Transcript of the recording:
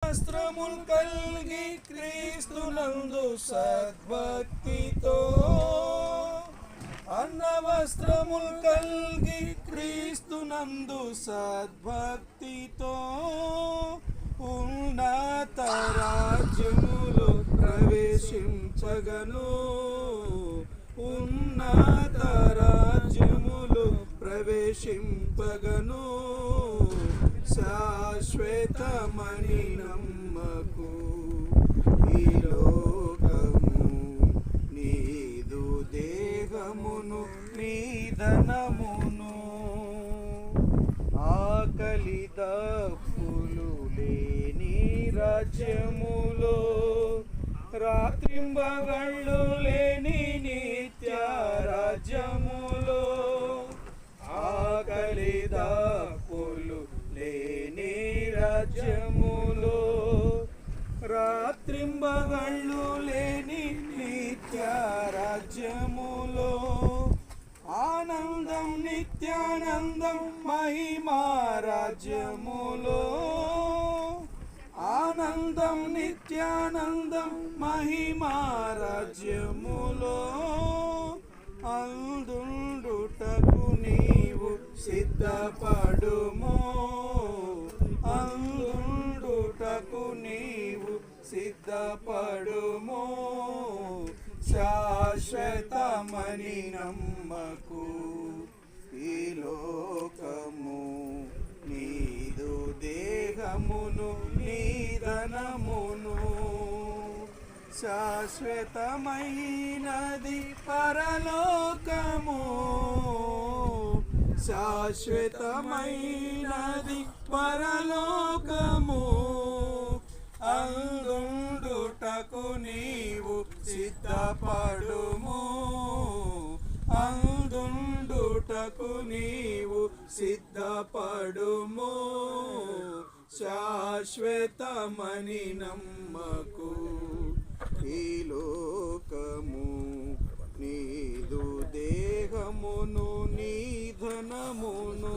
వస్త్రముల్ కల్గి క్రీస్తునందు సద్భక్తితో అన్న వస్త్రముల్ కల్గి క్రీస్తునందు సద్భక్తితో ఉన్నత రాజ్యములో ప్రవేశించగను ఉన్నత రాజ్యములో ప్రవేశింపగను శాశ్వతమని నమ్మకు ఈ లోకము నీదు దేహమును నీ ధనమును ఆకలి దప్పులు లేని రాజ్యములో రాత్రింబగళ్ళు లేని నిత్య రాజ్యములో ఆకలి దప్పులు లేని రాజ్యములో రాత్రింబగళ్ళు లేని నిత్య రాజ్యములో ఆనందం నిత్యానందం మహిమా రాజ్యములో ఆనందం నిత్యానందం మహిమా రాజ్యములో అందుండుటకు నీవు సిద్ధపడుము అందుండుటకు నీవు సిద్ధపడుము శాశ్వతమని నమ్మకు ఈ లోకము నీదు దేహమును నీ ధనమును శాశ్వతమైనది పరలోకము శాశ్వతమైనది పరలోకము అందుండుటకు నీవు సిద్ధపడుము అందుండుటకు నీవు సిద్ధపడుము శాశ్వతమని నమ్మకు ఈ లోకము నీదు దేహమును నీ ధనమును